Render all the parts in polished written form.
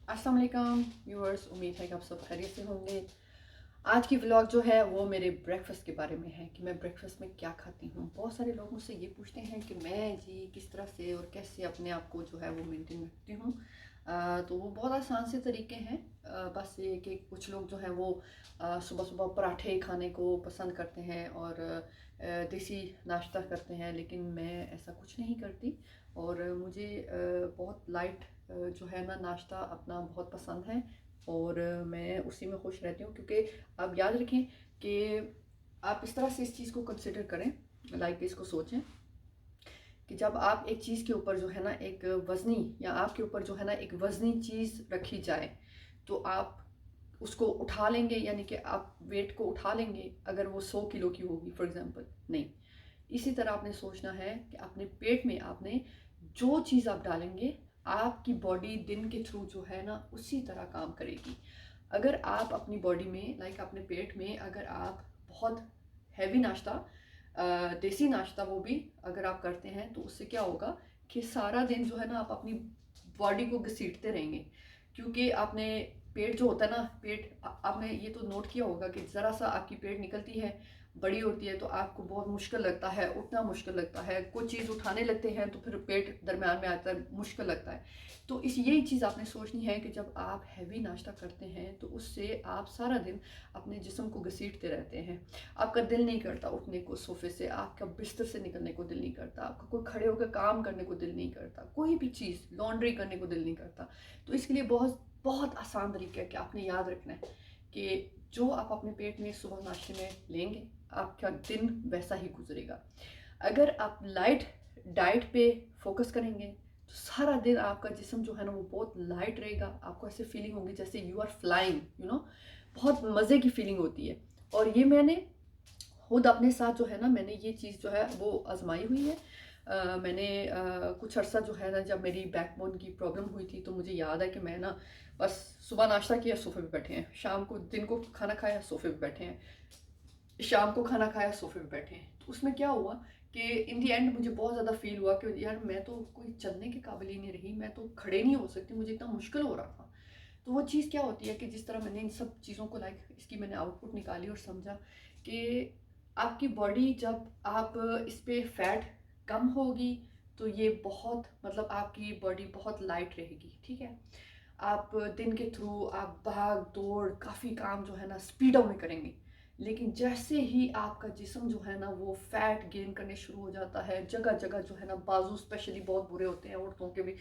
अस्सलाम वालेकुम व्यूअर्स, उम्मीद है कि आप सब खैरियत से होंगे। आज की व्लॉग जो है वो मेरे ब्रेकफास्ट के बारे में है कि मैं ब्रेकफास्ट में क्या खाती हूँ। बहुत सारे लोग मुझसे ये पूछते हैं कि मैं जी किस तरह से और कैसे अपने आप को जो है वो मेंटेन रखती हूँ। तो वो बहुत आसान से तरीके हैं। बस ये कि कुछ लोग जो है वो सुबह सुबह पराठे खाने को पसंद करते हैं और देसी नाश्ता करते हैं, लेकिन मैं ऐसा कुछ नहीं करती। और मुझे बहुत लाइट जो है ना नाश्ता अपना बहुत पसंद है और मैं उसी में खुश रहती हूँ। क्योंकि आप याद रखें कि आप इस तरह से इस चीज़ को कंसिडर करें, लाइक इसको सोचें कि जब आप एक चीज़ के ऊपर जो है ना एक वज़नी या आपके ऊपर जो है ना एक वज़नी चीज़ रखी जाए तो आप उसको उठा लेंगे, यानी कि आप वेट को उठा लेंगे अगर वो 100 किलो की होगी फॉर एग्जांपल। नहीं, इसी तरह आपने सोचना है कि अपने पेट में आपने जो चीज़ आप डालेंगे आपकी बॉडी दिन के थ्रू जो है ना उसी तरह काम करेगी। अगर आप अपनी बॉडी में लाइक अपने पेट में अगर आप बहुत हैवी नाश्ता देसी नाश्ता वो भी अगर आप करते हैं तो उससे क्या होगा कि सारा दिन जो है ना आप अपनी बॉडी को घसीटते रहेंगे। क्योंकि आपने पेट जो होता है ना पेट आपने ये तो नोट किया होगा कि ज़रा सा आपकी पेट निकलती है, बड़ी होती है तो आपको बहुत मुश्किल लगता है, उठना मुश्किल लगता है, कुछ चीज़ उठाने लगते हैं तो फिर पेट दरम्यान में आता है, मुश्किल लगता है। तो इस यही चीज़ आपने सोचनी है कि जब आप हैवी नाश्ता करते हैं तो उससे आप सारा दिन अपने जिस्म को घसीटते रहते हैं। आपका दिल नहीं करता उठने को सोफे से, आपका बिस्तर से निकलने को दिल नहीं करता, आपका कोई खड़े होकर काम करने को दिल नहीं करता, कोई भी चीज़ लॉन्ड्री करने को दिल नहीं करता। तो इसके लिए बहुत बहुत आसान तरीका है कि आपने याद रखना है कि जो आप अपने पेट में सुबह नाश्ते में लेंगे आपका दिन वैसा ही गुजरेगा। अगर आप लाइट डाइट पे फोकस करेंगे तो सारा दिन आपका जिस्म जो है ना वो बहुत लाइट रहेगा। आपको ऐसे फीलिंग होगी जैसे यू आर फ्लाइंग, बहुत मज़े की फीलिंग होती है। और ये मैंने खुद अपने साथ जो है ना मैंने ये चीज़ जो है वो आजमाई हुई है। मैंने कुछ अर्सा जो है ना जब मेरी बैकबोन की प्रॉब्लम हुई थी तो मुझे याद है कि मैं ना बस सुबह नाश्ता किया सोफे पे बैठे हैं, शाम को दिन को खाना खाया सोफे पे बैठे हैं, शाम को खाना खाया सोफे पे बैठे हैं। तो उसमें क्या हुआ कि इन दी एंड मुझे बहुत ज़्यादा फील हुआ कि यार मैं तो कोई चलने के काबिल ही नहीं रही, मैं तो खड़े नहीं हो सकती, मुझे इतना मुश्किल हो रहा था। तो वो चीज़ क्या होती है कि जिस तरह मैंने इन सब चीज़ों को लाइक इसकी मैंने आउटपुट निकाली और समझा कि आपकी बॉडी जब आप इस पे फैट कम होगी तो ये बहुत मतलब आपकी बॉडी बहुत लाइट रहेगी, ठीक है। आप दिन के थ्रू आप भाग दौड़ काफ़ी काम जो है ना स्पीडों में करेंगे, लेकिन जैसे ही आपका जिस्म जो है ना वो फैट गेन करने शुरू हो जाता है, जगह जगह जो है ना बाजू स्पेशली बहुत बुरे होते हैं औरतों के भी,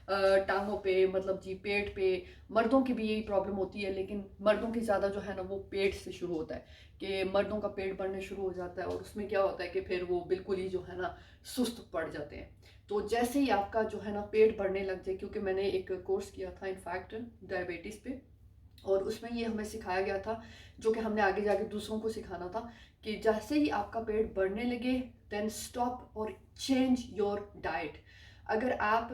टांगों पे मतलब जी पेट पे। मर्दों की भी यही प्रॉब्लम होती है, लेकिन मर्दों की ज़्यादा जो है ना वो पेट से शुरू होता है कि मर्दों का पेट बढ़ने शुरू हो जाता है और उसमें क्या होता है कि फिर वो बिल्कुल ही जो है ना सुस्त पड़ जाते हैं। तो जैसे ही आपका जो है ना पेट बढ़ने लग जाए, क्योंकि मैंने एक कोर्स किया था इनफैक्ट डायबिटीज़ पे, और उसमें ये हमें सिखाया गया था जो कि हमने आगे जाके दूसरों को सिखाना था कि जैसे ही आपका पेट बढ़ने लगे देन स्टॉप और चेंज योर डाइट। अगर आप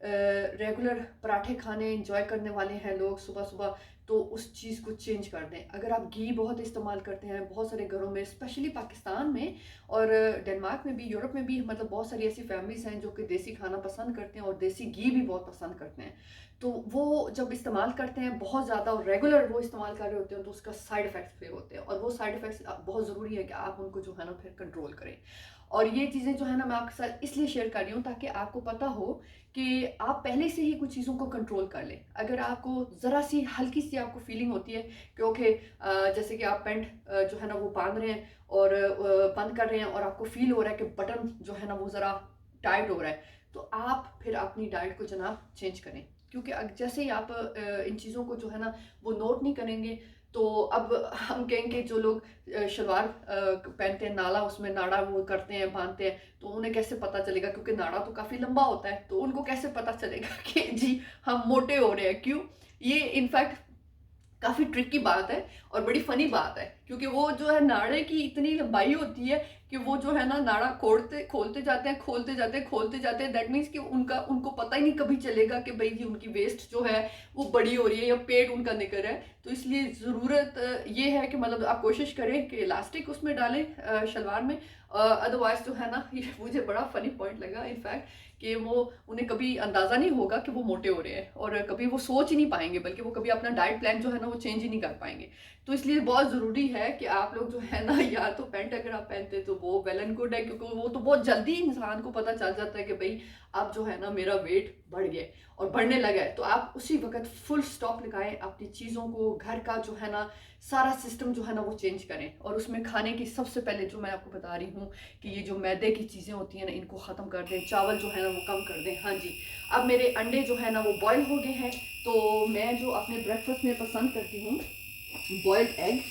रेगुलर पराठे खाने इंजॉय करने वाले हैं लोग सुबह सुबह तो उस चीज़ को चेंज कर दें। अगर आप घी बहुत इस्तेमाल करते हैं बहुत सारे घरों में, स्पेशली पाकिस्तान में और डेनमार्क में भी, यूरोप में भी, मतलब बहुत सारी ऐसी फैमिलीज हैं जो कि देसी खाना पसंद करते हैं और देसी घी भी बहुत पसंद करते हैं। तो वो जब इस्तेमाल करते हैं बहुत ज़्यादा और रेगुलर वो इस्तेमाल कर रहे होते हैं तो उसका साइड इफ़ेक्ट्स फिर होते हैं, और वो साइड इफ़ेक्ट्स बहुत ज़रूरी है कि आप उनको जो है ना फिर कंट्रोल करें। और ये चीज़ें जो है ना मैं आपके साथ इसलिए शेयर कर रही हूँ ताकि आपको पता हो कि आप पहले से ही कुछ चीज़ों को कंट्रोल कर लें। अगर आपको ज़रा सी हल्की सी आपको फीलिंग होती है कि ओके, जैसे कि आप पैंट जो है ना वो बांध रहे हैं और बंद कर रहे हैं और आपको फील हो रहा है कि बटन जो है ना वो ज़रा टाइट हो रहा है, तो आप फिर अपनी डाइट को जनाब चेंज करें। क्योंकि जैसे ही आप इन चीज़ों को जो है ना वो नोट नहीं करेंगे तो अब हम कहेंगे जो लोग शलवार पहनते हैं नाला उसमें नाड़ा वो करते हैं बांधते हैं तो उन्हें कैसे पता चलेगा, क्योंकि नाड़ा तो काफ़ी लंबा होता है, तो उनको कैसे पता चलेगा कि जी हम मोटे हो रहे हैं। क्यों? ये इनफैक्ट काफ़ी ट्रिकी बात है और बड़ी फनी बात है, क्योंकि वो जो है नाड़े की इतनी लंबाई होती है कि वो जो है ना नाड़ा खोलते खोलते जाते हैं, खोलते जाते हैं, खोलते जाते हैं। दैट मीन्स कि उनको पता ही नहीं कभी चलेगा कि भाई ये उनकी वेस्ट जो है वो बड़ी हो रही है या पेट उनका निकल रहा है। तो इसलिए ज़रूरत ये है कि मतलब आप कोशिश करें कि इलास्टिक उसमें डालें शलवार में। अदरवाइज जो है ना ये मुझे बड़ा फनी पॉइंट लगा इनफैक्ट कि वो उन्हें कभी अंदाज़ा नहीं होगा कि वो मोटे हो रहे हैं, और कभी वो सोच ही नहीं पाएंगे, बल्कि वो कभी अपना डाइट प्लान जो है ना वो चेंज ही नहीं कर पाएंगे। तो इसलिए बहुत ज़रूरी है कि आप लोग जो है ना, या तो पैंट अगर आप पहनते तो वो वेल एंड गुड है, क्योंकि वो तो बहुत जल्दी इंसान को पता चल जाता है कि भाई अब जो है ना मेरा वेट बढ़ गया और बढ़ने लगा है। तो आप उसी वक्त फुल स्टॉप लगाएं अपनी चीज़ों को, घर का जो है ना सारा सिस्टम जो है ना वो चेंज करें। और उसमें खाने की सबसे पहले जो मैं आपको बता रही हूँ कि ये जो मैदे की चीज़ें होती हैं ना, इनको ख़त्म कर दें, चावल जो है ना वो कम कर दें। हाँ जी, अब मेरे अंडे जो है ना वो बॉयल हो गए हैं, तो मैं जो अपने ब्रेकफास्ट में पसंद करती हूँ बॉयल्ड एग,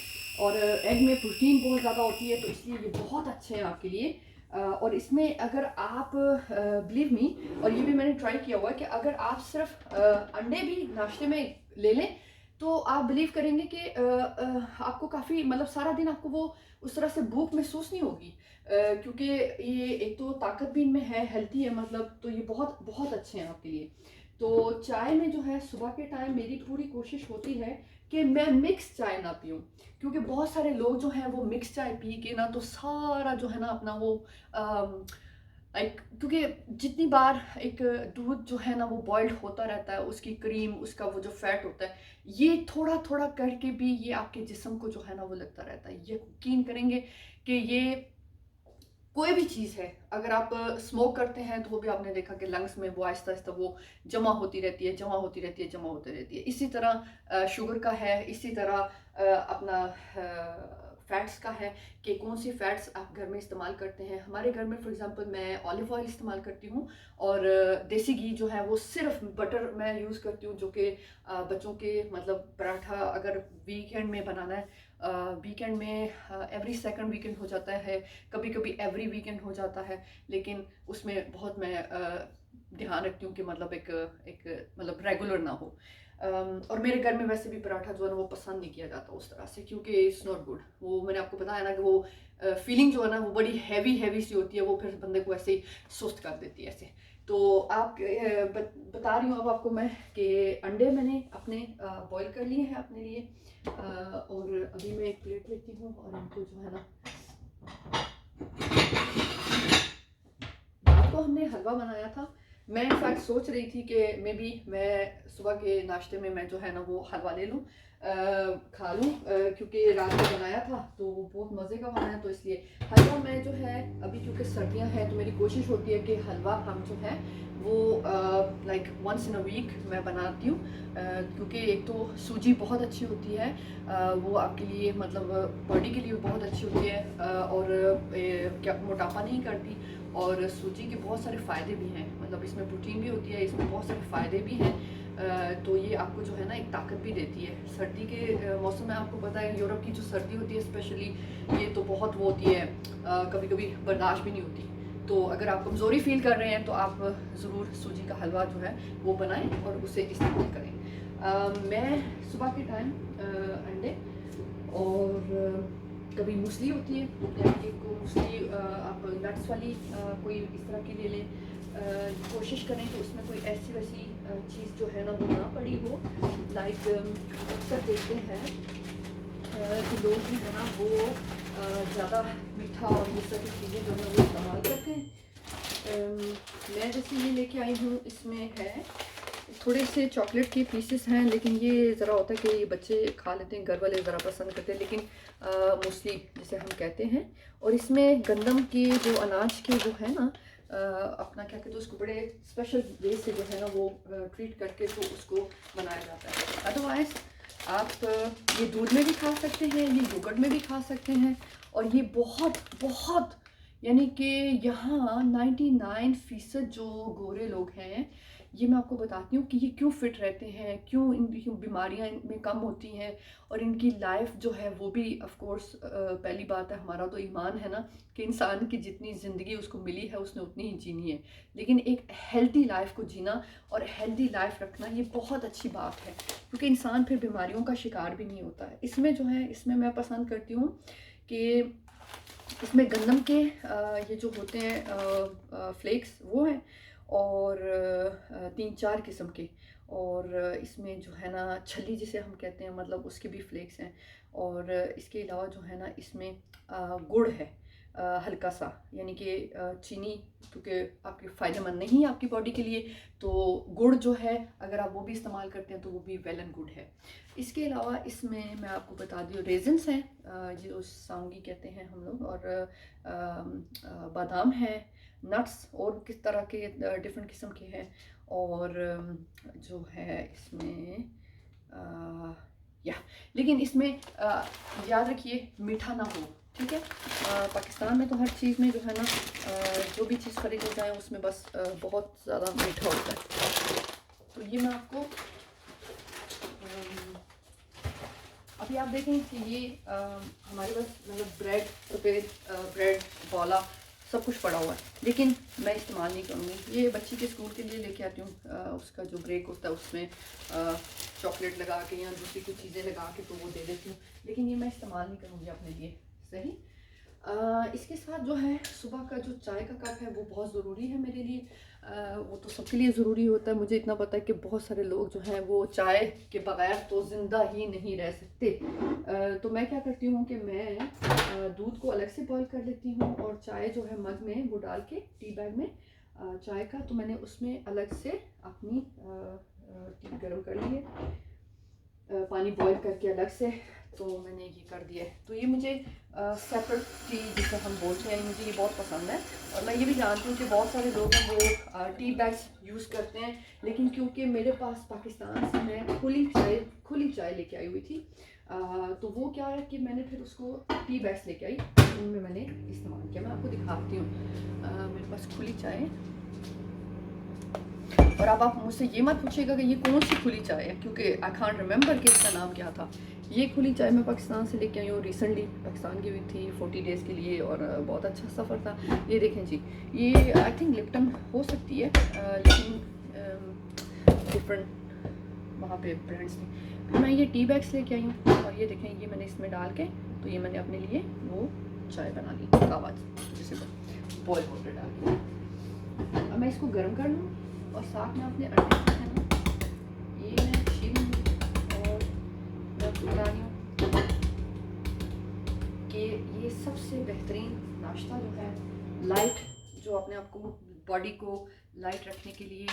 और एग में प्रोटीन बहुत ज़्यादा होती है, तो इसलिए ये बहुत अच्छे हैं आपके लिए। और इसमें अगर आप बिलीव मी, और ये भी मैंने ट्राई किया हुआ है कि अगर आप सिर्फ अंडे भी नाश्ते में ले लें तो आप बिलीव करेंगे कि आपको काफ़ी मतलब सारा दिन आपको वो उस तरह से भूख महसूस नहीं होगी, क्योंकि ये एक तो ताकत भी इनमें है, हेल्थी है मतलब, तो ये बहुत बहुत अच्छे हैं आपके लिए। तो चाय में जो है सुबह के टाइम मेरी पूरी कोशिश होती है कि मैं मिक्स चाय ना पीऊँ, क्योंकि बहुत सारे लोग जो हैं वो मिक्स चाय पी के ना तो सारा जो है ना अपना वो एक, क्योंकि जितनी बार एक दूध जो है ना वो बॉइल्ड होता रहता है, उसकी क्रीम, उसका वो जो फैट होता है, ये थोड़ा थोड़ा करके भी ये आपके जिस्म को जो है ना वो लगता रहता है। ये यकीन करेंगे कि ये कोई भी चीज़ है, अगर आप स्मोक करते हैं तो वो भी आपने देखा कि लंग्स में वो आहिस्ता आहिस्ता वो जमा होती रहती है, जमा होती रहती है, जमा होती रहती है। इसी तरह शुगर का है, इसी तरह अपना फैट्स का है कि कौन सी फैट्स आप घर में इस्तेमाल करते हैं। हमारे घर में फॉर एग्जांपल मैं ऑलिव ऑयल इस्तेमाल करती हूँ, और देसी घी जो है वो सिर्फ बटर मैं यूज़ करती हूँ, जो कि बच्चों के मतलब पराठा अगर वीकेंड में बनाना है, वीकेंड में एवरी सेकंड वीकेंड हो जाता है, कभी कभी एवरी वीकेंड हो जाता है, लेकिन उसमें बहुत मैं ध्यान रखती हूँ कि मतलब एक एक मतलब रेगुलर ना हो। और मेरे घर में वैसे भी पराठा जो है ना वो पसंद नहीं किया जाता उस तरह से, क्योंकि इट्स नॉट गुड। वो मैंने आपको बताया ना कि वो फीलिंग जो है ना वो बड़ी हैवी हैवी सी होती है, वो फिर बंदे को ऐसे ही सुस्त कर देती है ऐसे। तो आप बता रही हूँ अब आपको मैं कि अंडे मैंने अपने बॉईल कर लिए हैं अपने लिए, और अभी मैं एक प्लेट लेती हूँ और इनको जो है ना, रात को हमने हलवा बनाया था। मैं इनफैक्ट सोच रही थी कि मे बी मैं सुबह के नाश्ते में मैं जो है ना वो हलवा ले लूँ, खा लूँ, क्योंकि रात को बनाया था तो वो बहुत मज़े का बना है। तो इसलिए हलवा मैं जो है अभी, क्योंकि सर्दियाँ हैं तो मेरी कोशिश होती है कि हलवा हम जो है वो like once in a week मैं बनाती हूँ, क्योंकि एक तो सूजी बहुत अच्छी होती है, वो आपके लिए मतलब बॉडी के लिए बहुत अच्छी होती है, और क्या मोटापा नहीं करती, और सूजी के बहुत सारे फ़ायदे भी हैं, मतलब इसमें प्रोटीन भी होती है, इसमें बहुत सारे फ़ायदे भी हैं। तो ये आपको जो है ना एक ताकत भी देती है। सर्दी के मौसम में आपको पता है यूरोप की जो सर्दी होती है स्पेशली, ये तो बहुत वो होती है, कभी कभी बर्दाश्त भी नहीं होती। तो अगर आप कमज़ोरी फील कर रहे हैं तो आप ज़रूर सूजी का हलवा जो है वो बनाएं और उसे इस्तेमाल करें। मैं सुबह के टाइम अंडे और कभी मूसली होती है, यानी कि मूसली आप नट्स वाली कोई इस तरह की ले लें। कोशिश करें कि उसमें कोई ऐसी वैसी चीज़ जो है ना वो ना पड़ी हो। लाइक अक्सर देखते हैं कि लोग जो है ना वो ज़्यादा मीठा और ये सारी चीज़ें जो है वो इस्तेमाल करते हैं। मैं जैसे ये लेके आई हूँ, इसमें है थोड़े से चॉकलेट के पीसेस हैं, लेकिन ये ज़रा होता है कि ये बच्चे खा लेते हैं, घर वाले ज़रा पसंद करते हैं, लेकिन मूसली जिसे हम कहते हैं। और इसमें गंदम के जो अनाज के जो है ना अपना क्या कहते हैं उसको, बड़े स्पेशल वे से जो है ना वो ट्रीट करके तो उसको बनाया जाता है। अदरवाइज़ आप ये दूध में भी खा सकते हैं, ये योगर्ट में भी खा सकते हैं, और ये बहुत बहुत यानी कि यहाँ 99% जो गोरे लोग हैं, ये मैं आपको बताती हूँ कि ये क्यों फिट रहते हैं, क्यों इनकी बीमारियाँ इनमें कम होती हैं, और इनकी लाइफ जो है वो भी ऑफ कोर्स, पहली बात है हमारा तो ईमान है ना कि इंसान की जितनी ज़िंदगी उसको मिली है उसने उतनी ही जीनी है, लेकिन एक हेल्दी लाइफ को जीना और हेल्दी लाइफ रखना ये बहुत अच्छी बात है, क्योंकि इंसान फिर बीमारियों का शिकार भी नहीं होता है। इसमें जो है, इसमें मैं पसंद करती हूँ कि इसमें गंदम के ये जो होते हैं फ्लेक्स वो हैं, और 3-4 किस्म के, और इसमें जो है ना छली जिसे हम कहते हैं मतलब उसके भी फ्लेक्स हैं, और इसके अलावा जो है ना इसमें गुड़ है, हल्का सा, यानी कि चीनी क्योंकि आपके फ़ायदेमंद नहीं है आपकी बॉडी के लिए, तो गुड़ जो है अगर आप वो भी इस्तेमाल करते हैं तो वो भी वेल एंड गुड है। इसके अलावा इसमें मैं आपको बता दूँ रेज़न्स हैं, जो सांगी कहते हैं हम लोग, और बादाम है, नट्स और किस तरह के डिफरेंट किस्म के हैं, और जो है इसमें या लेकिन इसमें याद रखिए मीठा ना हो, ठीक है। पाकिस्तान में तो हर चीज़ में जो है ना जो भी चीज़ खरीदे जाए उसमें बस बहुत ज़्यादा मीठा होता है। तो ये मैं आपको अभी आप देखें कि ये हमारे पास मतलब ब्रेड, सफ़ेद ब्रेड, बोला सब कुछ पड़ा हुआ है, लेकिन मैं इस्तेमाल नहीं करूँगी। ये बच्ची के स्कूल के लिए लेके आती हूँ, उसका जो ब्रेक होता है उसमें चॉकलेट लगा के या दूसरी कुछ चीज़ें लगा के तो वो दे देती हूँ, लेकिन ये मैं इस्तेमाल नहीं करूँगी अपने लिए। सही। इसके साथ जो है सुबह का जो चाय का कप है वो बहुत ज़रूरी है मेरे लिए। वो तो सबके लिए ज़रूरी होता है, मुझे इतना पता है कि बहुत सारे लोग जो हैं वो चाय के बगैर तो ज़िंदा ही नहीं रह सकते। तो मैं क्या करती हूँ कि मैं दूध को अलग से बॉईल कर लेती हूँ, और चाय जो है मग में वो डाल के टी बैग में चाय का, तो मैंने उसमें अलग से अपनी टी गर्म कर ली है, पानी बॉईल करके अलग से, तो मैंने ये कर दिया है। तो ये मुझे सेपरेट टी जिसे हम बोलते हैं, मुझे ये बहुत पसंद है। और मैं ये भी जानती हूँ कि बहुत सारे लोग हैं वो टी बैग्स यूज़ करते हैं, लेकिन क्योंकि मेरे पास पाकिस्तान से मैं खुली चाय लेके आई हुई थी, तो वो क्या है कि मैंने फिर उसको टी बैग्स लेके आई, उनमें मैंने इस्तेमाल किया। मैं आपको दिखाती हूँ, मेरे पास खुली चाय है। और अब आप मुझसे ये मत पूछिएगा कि ये कौन सी खुली चाय है, क्योंकि आई कांट रिमेंबर कि इसका नाम क्या था। ये खुली चाय मैं पाकिस्तान से लेके आई हूँ, रिसेंटली पाकिस्तान की हुई थी 40 डेज़ के लिए, और बहुत अच्छा सफ़र था। ये देखें जी, ये आई थिंक लिप्टन हो सकती है, लेकिन डिफरेंट वहाँ पे ब्रांड्स थे। फिर मैं ये टी बैग्स लेके आई हूँ, और ये देखें ये मैंने इसमें डाल के, तो ये मैंने अपने लिए वो चाय बना ली आवाज़, जिसे बॉयल वाटर डाल के। अब मैं इसको गर्म कर लूँ, और साथ में अपने अंडे जो है ना ये मैं छील लूँगी, और मैं बता रही हूँ कि ये सबसे बेहतरीन नाश्ता जो है लाइट, जो अपने आप को बॉडी को लाइट रखने के लिए,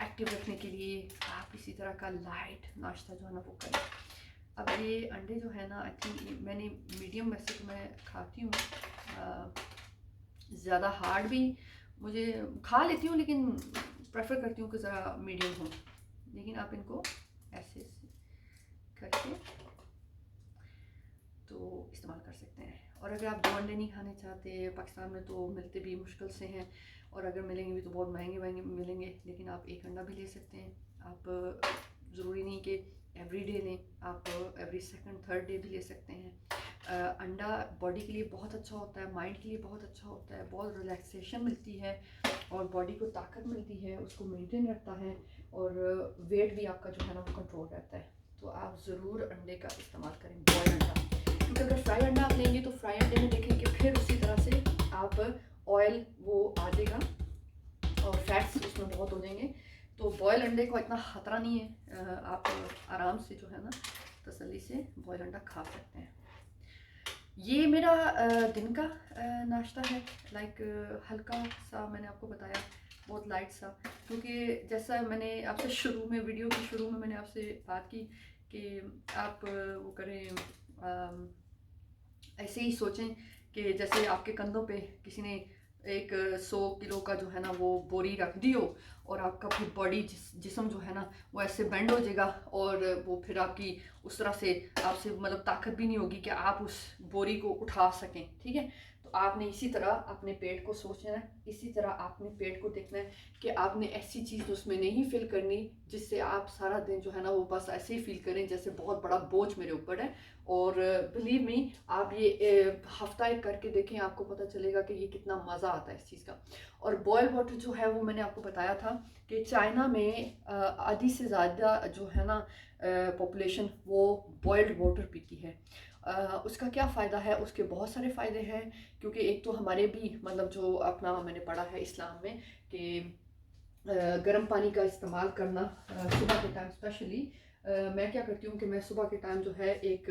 एक्टिव रखने के लिए आप इसी तरह का लाइट नाश्ता जो है ना वो करें। अब ये अंडे जो है ना आई थिंक मैंने मीडियम, वैसे तो मैं खाती हूँ ज़्यादा हार्ड भी मुझे खा लेती हूँ, लेकिन प्रेफर करती हूँ कि ज़रा मीडियम हो। लेकिन आप इनको ऐसे करके तो इस्तेमाल कर सकते हैं। और अगर आप 2 अंडे नहीं खाने चाहते, पाकिस्तान में तो मिलते भी मुश्किल से हैं, और अगर मिलेंगे भी तो बहुत महंगे मिलेंगे, लेकिन आप 1 अंडा भी ले सकते हैं। आप ज़रूरी नहीं कि एवरी डे लें, आप एवरी सेकंड थर्ड डे भी ले सकते हैं। अंडा बॉडी के लिए बहुत अच्छा होता है, माइंड के लिए बहुत अच्छा होता है, बहुत रिलैक्सेशन मिलती है, और बॉडी को ताकत मिलती है, उसको मेंटेन रखता है, और वेट भी आपका जो है ना वो कंट्रोल रहता है। तो आप ज़रूर अंडे का इस्तेमाल करें, बॉयल अंडा, क्योंकि अगर फ्राई अंडा आप लेंगे तो फ्राई अंडे में देखें कि फिर उसी तरह से आप ऑयल वो आ जाएगा और फैट्स उसमें बहुत हो जाएंगे। तो बॉयल अंडे को इतना ख़तरा नहीं है, आप आराम से जो है ना तसल्ली से बॉयल अंडा खा सकते हैं। ये मेरा दिन का नाश्ता है, लाइक हल्का सा, मैंने आपको बताया बहुत लाइट सा, क्योंकि जैसा मैंने आपसे शुरू में वीडियो के शुरू में मैंने आपसे बात की कि आप वो करें, ऐसे ही सोचें कि जैसे आपके कंधों पे किसी ने एक 100 किलो का जो है ना वो बोरी रख दी हो, और आपका फिर बॉडी जिस्म जो है ना वो ऐसे बेंड हो जाएगा, और वो फिर आपकी उस तरह से आपसे मतलब ताकत भी नहीं होगी कि आप उस बोरी को उठा सकें, ठीक है। तो आपने इसी तरह अपने पेट को सोचना है, इसी तरह आपने पेट को देखना है कि आपने ऐसी चीज़ उसमें नहीं फिल करनी जिससे आप सारा दिन जो है ना वो बस ऐसे ही फील करें जैसे बहुत बड़ा बोझ मेरे ऊपर है। और बिलीव मी, आप ये हफ्ता एक करके देखें, आपको पता चलेगा कि ये कितना मज़ा आता है इस चीज़ का। और बॉयल वाटर जो है वो मैंने आपको बताया था कि चाइना में आधी से ज़्यादा जो है ना पॉपुलेशन वो बॉयल्ड वाटर पीती है। उसका क्या फ़ायदा है, उसके बहुत सारे फ़ायदे हैं, क्योंकि एक तो हमारे भी मतलब जो अपना मैंने पढ़ा है इस्लाम में कि गर्म पानी का इस्तेमाल करना सुबह के टाइम स्पेशली। मैं क्या करती हूँ कि मैं सुबह के टाइम जो है एक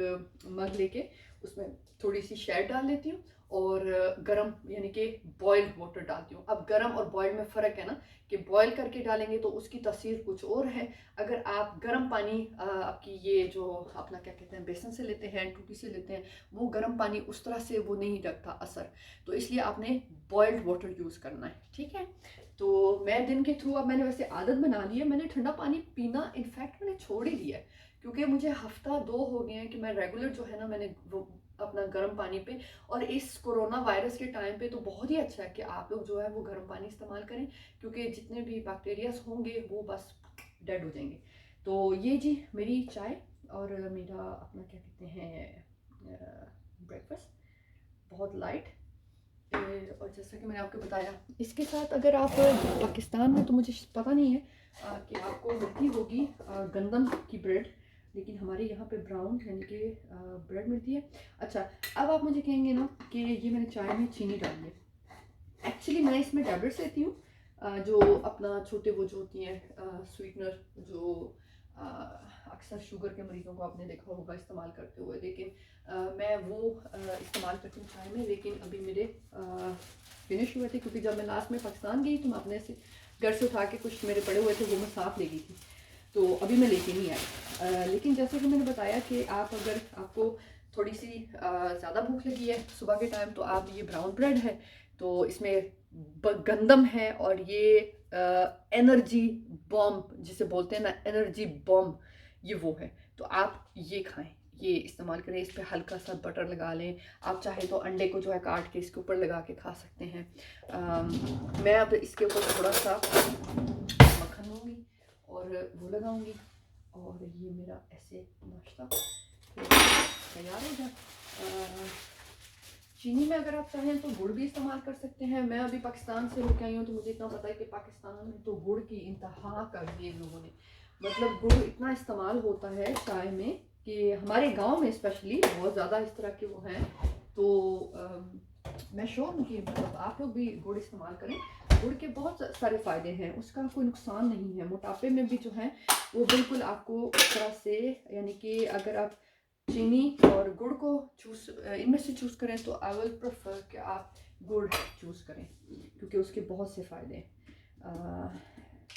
मग लेके उसमें थोड़ी सी शहद डाल लेती हूँ, और गरम यानी कि बॉइल्ड वाटर डालती हूँ। अब गरम और बॉइल्ड में फ़र्क है ना, कि बॉयल करके डालेंगे तो उसकी तासीर कुछ और है। अगर आप गर्म पानी आपकी ये जो अपना क्या कहते हैं बेसन से लेते हैं, टूटी से लेते हैं, वो गर्म पानी उस तरह से वो नहीं रखता असर, तो इसलिए आपने बॉइल्ड वाटर यूज़ करना है, ठीक है। तो मैं दिन के थ्रू, अब मैंने वैसे आदत बना ली है, मैंने ठंडा पानी पीना इनफैक्ट मैंने छोड़ ही दिया है, क्योंकि मुझे हफ्ता 2 हो गए हैं कि मैं रेगुलर जो है ना, मैंने वो अपना गर्म पानी पे, और इस कोरोना वायरस के टाइम पे तो बहुत ही अच्छा है कि आप लोग जो है वो गर्म पानी इस्तेमाल करें, क्योंकि जितने भी बैक्टीरियाज होंगे वो बस डेड हो जाएंगे। तो ये जी मेरी चाय और मेरा अपना क्या कहते हैं ब्रेकफास्ट, बहुत लाइट। और जैसा कि मैंने आपको बताया, इसके साथ अगर आप पाकिस्तान में, तो मुझे पता नहीं है कि आपको मिलती होगी गंदम की ब्रेड, लेकिन हमारे यहाँ पे ब्राउन यानी कि ब्रेड मिलती है। अच्छा, अब आप मुझे कहेंगे ना कि ये मैंने चाय में चीनी डाली है। एक्चुअली मैं इसमें टैबलेट्स लेती हूँ, जो अपना छोटे वो जो होती हैं स्वीटनर, जो अक्सर शुगर के मरीजों को आपने देखा होगा इस्तेमाल करते हुए, लेकिन मैं वो इस्तेमाल करती हूँ चाय में। लेकिन अभी मेरे फिनिश हुए थे, क्योंकि जब मैं लास्ट में पाकिस्तान गई तो मैं अपने से घर से उठा के कुछ मेरे पड़े हुए थे वो मैं साथ ले गई थी, तो अभी मैं लेके नहीं आई। लेकिन जैसे कि मैंने बताया कि आप अगर आपको थोड़ी सी ज़्यादा भूख लगी है सुबह के टाइम, तो आप ये ब्राउन ब्रेड है, तो इसमें गंदम है, और ये एनर्जी बॉम्ब जिसे बोलते हैं ना, एनर्जी बॉम्ब, ये वो है। तो आप ये खाएं, ये इस्तेमाल करें, इस पर हल्का सा बटर लगा लें। आप चाहे तो अंडे को जो है काट के इसके ऊपर लगा के खा सकते हैं। मैं अब इसके ऊपर थोड़ा सा मक्खन लूँगी और वो लगाऊंगी, और ये मेरा ऐसे नाश्ता तैयार हो जाए। चीनी में अगर आप चाहें तो गुड़ भी इस्तेमाल कर सकते हैं। मैं अभी पाकिस्तान से होकर आई हूँ, तो मुझे इतना पता है कि पाकिस्तान में तो गुड़ की इंतहा कर दी लोगों ने, मतलब गुड़ इतना इस्तेमाल होता है चाय में कि हमारे गांव में स्पेशली बहुत ज़्यादा इस तरह के वो हैं। तो मैं श्योर हूँ कि मतलब आप लोग भी गुड़ इस्तेमाल करें। गुड़ के बहुत सारे फ़ायदे हैं, उसका कोई नुकसान नहीं है। मोटापे में भी जो है वो बिल्कुल आपको इस तरह से, यानी कि अगर आप चीनी और गुड़ को चूज़, इनमें से चूज़ करें, तो आई विल प्रेफर कि आप गुड़ चूज़ करें, क्योंकि उसके बहुत से फ़ायदे हैं।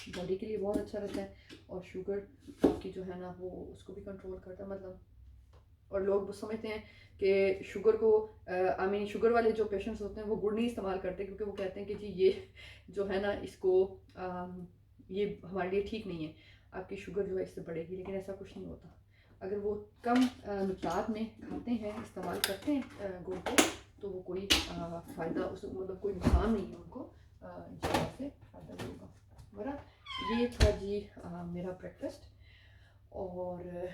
बॉडी के लिए बहुत अच्छा रहता है, और शुगर आपकी जो है ना वो उसको भी कंट्रोल करता है, मतलब। और लोग वो समझते हैं कि शुगर को, आई मीन शुगर वाले जो पेशेंट्स होते हैं वो गुड़ नहीं इस्तेमाल करते, क्योंकि वो कहते हैं कि जी ये जो है ना इसको ये हमारे लिए ठीक नहीं है, आपकी शुगर जो है इससे बढ़ेगी। लेकिन ऐसा कुछ नहीं होता। अगर वो कम मिक़दार में खाते हैं, इस्तेमाल करते हैं गुड़ को, तो वो कोई फ़ायदा, उस मतलब कोई नुकसान नहीं है उनको, इंशाल्लाह से फ़ायदा नहीं होगा। वरना ये था जी मेरा ब्रेकफास्ट। और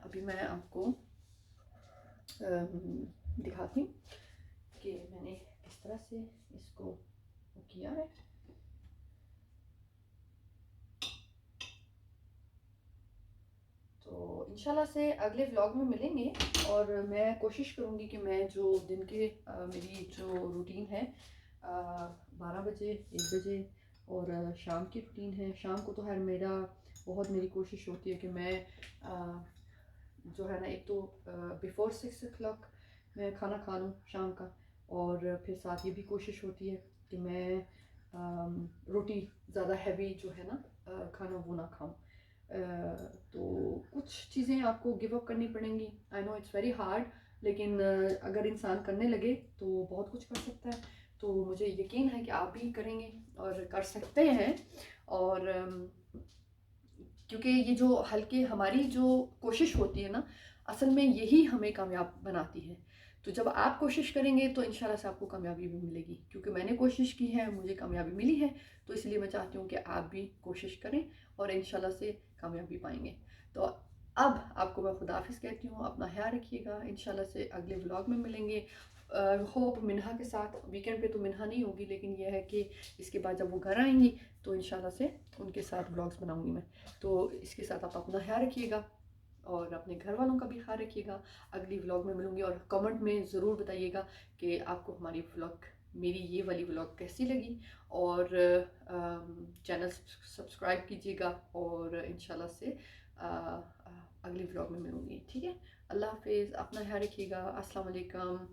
अभी मैं आपको दिखाती हूँ कि मैंने किस तरह से इसको किया है। तो इंशाल्लाह से अगले व्लॉग में मिलेंगे, और मैं कोशिश करूँगी कि मैं जो दिन के मेरी जो रूटीन है 12 बजे 1 बजे, और शाम की रूटीन है, शाम को तो हर मेरा बहुत मेरी कोशिश होती है कि मैं जो है ना, एक तो बिफ़ोर 6 o'clock मैं खाना खा लूँ शाम का, और फिर साथ ये भी कोशिश होती है कि मैं रोटी ज़्यादा हैवी जो है ना खाना वो ना खाऊं। तो कुछ चीज़ें आपको गिव अप करनी पड़ेंगी। I know it's very hard, लेकिन अगर इंसान करने लगे तो बहुत कुछ कर सकता है। तो मुझे यकीन है कि आप भी करेंगे और कर सकते हैं। और क्योंकि ये जो हल्के हमारी जो कोशिश होती है ना, असल में यही हमें कामयाब बनाती है। तो जब आप कोशिश करेंगे तो इंशाल्लाह से आपको कामयाबी भी मिलेगी, क्योंकि मैंने कोशिश की है, मुझे कामयाबी मिली है। तो इसलिए मैं चाहती हूँ कि आप भी कोशिश करें और इंशाल्लाह से कामयाबी पाएंगे। तो अब आपको मैं खुदाफिज़ कहती हूँ, अपना ख्याल रखिएगा। इंशाल्लाह से अगले व्लॉग में मिलेंगे। होप मिन्हा के साथ। वीकेंड पे तो मिन्हा नहीं होगी, लेकिन यह है कि इसके बाद जब वो घर आएंगी तो इंशाल्लाह से उनके साथ व्लॉग्स बनाऊंगी मैं। तो इसके साथ आप अपना ख्याल रखिएगा और अपने घर वालों का भी ख्याल रखिएगा। अगली व्लॉग में मिलूंगी, और कमेंट में ज़रूर बताइएगा कि आपको हमारी व्लॉग, मेरी ये वाली व्लॉग कैसी लगी। और चैनल सब्सक्राइब कीजिएगा, और इंशाल्लाह से अगली व्लॉग में मिलूंगी। ठीक है, अल्लाह हाफिज़, अपना ख्याल रखिएगा। अस्सलाम वालेकुम।